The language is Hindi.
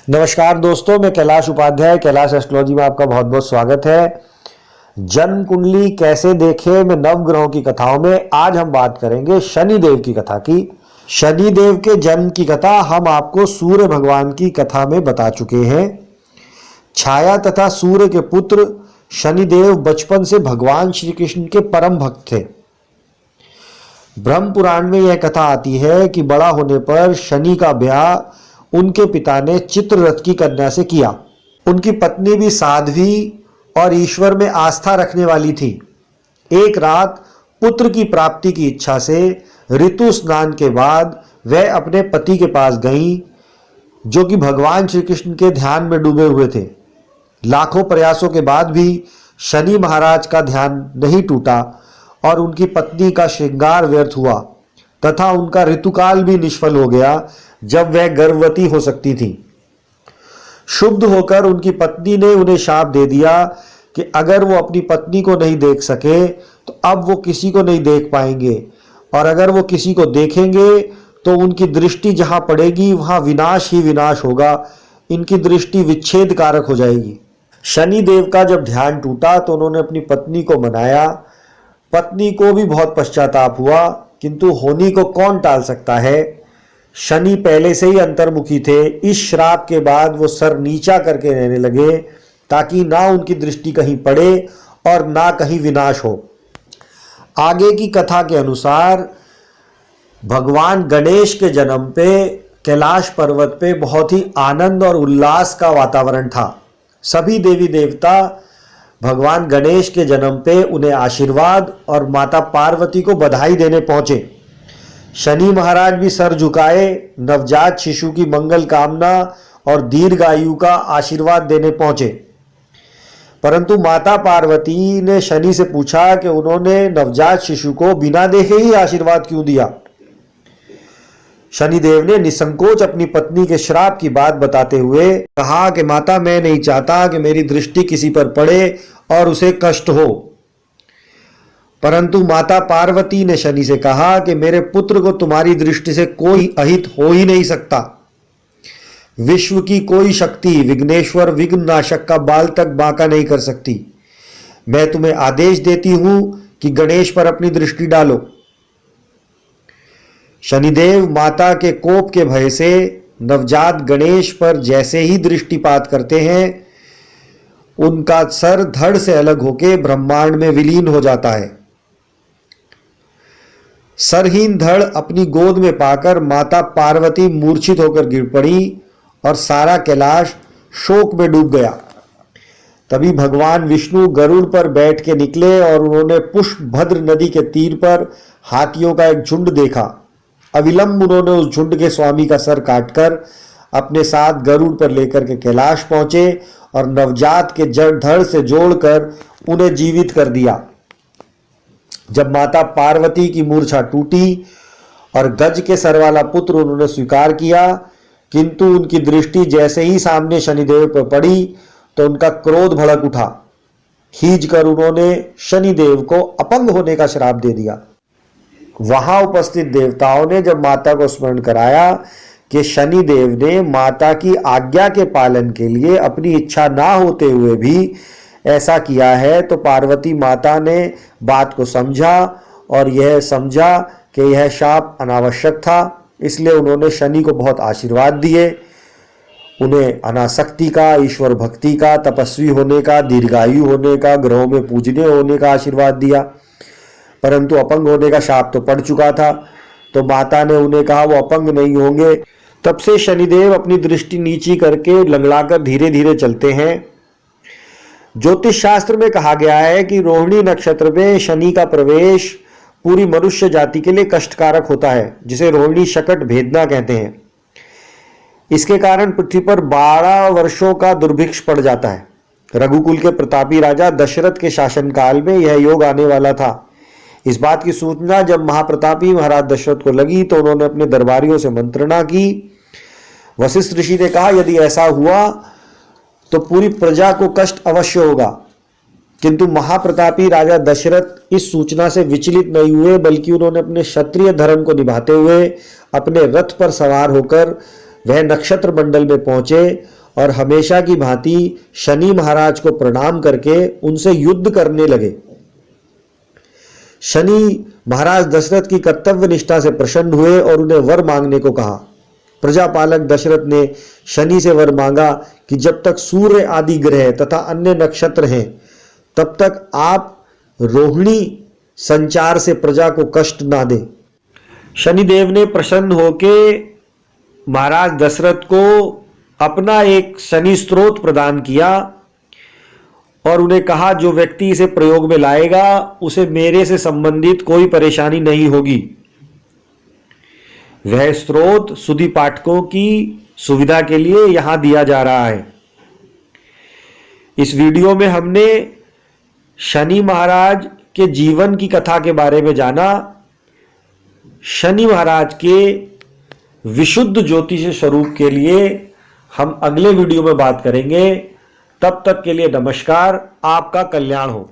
नमस्कार दोस्तों, मैं कैलाश उपाध्याय कैलाश एस्ट्रोलॉजी में आपका बहुत बहुत स्वागत है। जन्म कुंडली कैसे देखें में नवग्रहों की कथाओं में आज हम बात करेंगे शनि देव की कथा की। शनि देव के जन्म की कथा हम आपको सूर्य भगवान की कथा में बता चुके हैं। छाया तथा सूर्य के पुत्र शनिदेव बचपन से भगवान श्री कृष्ण के परम भक्त थे। ब्रह्म पुराण में यह कथा आती है कि बड़ा होने पर शनि का ब्याह उनके पिता ने चित्ररथ की कन्या से किया। उनकी पत्नी भी साध्वी और ईश्वर में आस्था रखने वाली थी। एक रात पुत्र की प्राप्ति की इच्छा से ऋतु स्नान के बाद वह अपने पति के पास गईं, जो कि भगवान श्री कृष्ण के ध्यान में डूबे हुए थे। लाखों प्रयासों के बाद भी शनि महाराज का ध्यान नहीं टूटा और उनकी पत्नी का श्रृंगार व्यर्थ हुआ तथा उनका ऋतुकाल भी निष्फल हो गया जब वह गर्भवती हो सकती थी। शुद्ध होकर उनकी पत्नी ने उन्हें शाप दे दिया कि अगर वो अपनी पत्नी को नहीं देख सके तो अब वो किसी को नहीं देख पाएंगे, और अगर वो किसी को देखेंगे तो उनकी दृष्टि जहां पड़ेगी वहां विनाश ही विनाश होगा। इनकी दृष्टि विच्छेद कारक हो जाएगी। शनि देव का जब ध्यान टूटा तो उन्होंने अपनी पत्नी को मनाया। पत्नी को भी बहुत पश्चाताप हुआ, किंतु होनी को कौन टाल सकता है। शनि पहले से ही अंतर्मुखी थे। इस श्राप के बाद वो सर नीचा करके रहने लगे ताकि ना उनकी दृष्टि कहीं पड़े और ना कहीं विनाश हो। आगे की कथा के अनुसार भगवान गणेश के जन्म पे कैलाश पर्वत पे बहुत ही आनंद और उल्लास का वातावरण था। सभी देवी देवता भगवान गणेश के जन्म पे उन्हें आशीर्वाद और माता पार्वती को बधाई देने पहुंचे। शनि महाराज भी सर झुकाए नवजात शिशु की मंगल कामना और दीर्घायु का आशीर्वाद देने पहुंचे। परंतु माता पार्वती ने शनि से पूछा कि उन्होंने नवजात शिशु को बिना देखे ही आशीर्वाद क्यों दिया। शनिदेव ने निसंकोच अपनी पत्नी के श्राप की बात बताते हुए कहा कि माता, मैं नहीं चाहता कि मेरी दृष्टि किसी पर पड़े और उसे कष्ट हो। परंतु माता पार्वती ने शनि से कहा कि मेरे पुत्र को तुम्हारी दृष्टि से कोई अहित हो ही नहीं सकता। विश्व की कोई शक्ति विघ्नेश्वर विघ्न नाशक का बाल तक बांका नहीं कर सकती। मैं तुम्हें आदेश देती हूं कि गणेश पर अपनी दृष्टि डालो। शनिदेव माता के कोप के भय से नवजात गणेश पर जैसे ही दृष्टिपात करते हैं, उनका सर धड़ से अलग होकर ब्रह्मांड में विलीन हो जाता है। सरहीन धड़ अपनी गोद में पाकर माता पार्वती मूर्छित होकर गिर पड़ी और सारा कैलाश शोक में डूब गया। तभी भगवान विष्णु गरुड़ पर बैठ के निकले और उन्होंने पुष्पभद्र नदी के तीर पर हाथियों का एक झुंड देखा। अविलंब उन्होंने उस झुंड के स्वामी का सर काटकर अपने साथ गरुड़ पर लेकर के कैलाश पहुंचे और नवजात के जड़ धड़ से जोड़कर उन्हें जीवित कर दिया। जब माता पार्वती की मूर्छा टूटी और गज के सर वाला पुत्र उन्होंने स्वीकार किया, किंतु उनकी दृष्टि जैसे ही सामने शनिदेव पर पड़ी तो उनका क्रोध भड़क उठा। खींच कर उन्होंने शनिदेव को अपंग होने का श्राप दे दिया। वहां उपस्थित देवताओं ने जब माता को स्मरण कराया कि शनिदेव ने माता की आज्ञा के पालन के लिए अपनी इच्छा ना होते हुए भी ऐसा किया है, तो पार्वती माता ने बात को समझा और यह समझा कि यह शाप अनावश्यक था। इसलिए उन्होंने शनि को बहुत आशीर्वाद दिए। उन्हें अनासक्ति का, ईश्वर भक्ति का, तपस्वी होने का, दीर्घायु होने का, ग्रहों में पूजनीय होने का आशीर्वाद दिया। परंतु अपंग होने का शाप तो पड़ चुका था, तो माता ने उन्हें कहा वो अपंग नहीं होंगे। तब से शनिदेव अपनी दृष्टि नीची करके लंगड़ाकर धीरे धीरे चलते हैं। ज्योतिष शास्त्र में कहा गया है कि रोहिणी नक्षत्र में शनि का प्रवेश पूरी मनुष्य जाति के लिए कष्टकारक होता है, जिसे रोहिणी शकट भेदना कहते हैं। इसके कारण पृथ्वी पर 12 वर्षों का दुर्भिक्ष पड़ जाता है। रघुकुल के प्रतापी राजा दशरथ के शासनकाल में यह योग आने वाला था। इस बात की सूचना जब महाप्रतापी महाराज दशरथ को लगी तो उन्होंने अपने दरबारियों से मंत्रणा की। वशिष्ठ ऋषि ने कहा, यदि ऐसा हुआ तो पूरी प्रजा को कष्ट अवश्य होगा। किंतु महाप्रतापी राजा दशरथ इस सूचना से विचलित नहीं हुए, बल्कि उन्होंने अपने क्षत्रिय धर्म को निभाते हुए अपने रथ पर सवार होकर वह नक्षत्र मंडल में पहुंचे और हमेशा की भांति शनि महाराज को प्रणाम करके उनसे युद्ध करने लगे। शनि महाराज दशरथ की कर्तव्य निष्ठा से प्रसन्न हुए और उन्हें वर मांगने को कहा। प्रजापालक दशरथ ने शनि से वर मांगा कि जब तक सूर्य आदि ग्रह तथा अन्य नक्षत्र हैं तब तक आप रोहिणी संचार से प्रजा को कष्ट ना दें। शनिदेव ने प्रसन्न होकर महाराज दशरथ को अपना एक शनि स्त्रोत प्रदान किया और उन्हें कहा जो व्यक्ति इसे प्रयोग में लाएगा उसे मेरे से संबंधित कोई परेशानी नहीं होगी। वह स्त्रोत सुधी पाठकों की सुविधा के लिए यहां दिया जा रहा है। इस वीडियो में हमने शनि महाराज के जीवन की कथा के बारे में जाना। शनि महाराज के विशुद्ध ज्योतिष स्वरूप के लिए हम अगले वीडियो में बात करेंगे। तब तक के लिए नमस्कार। आपका कल्याण हो।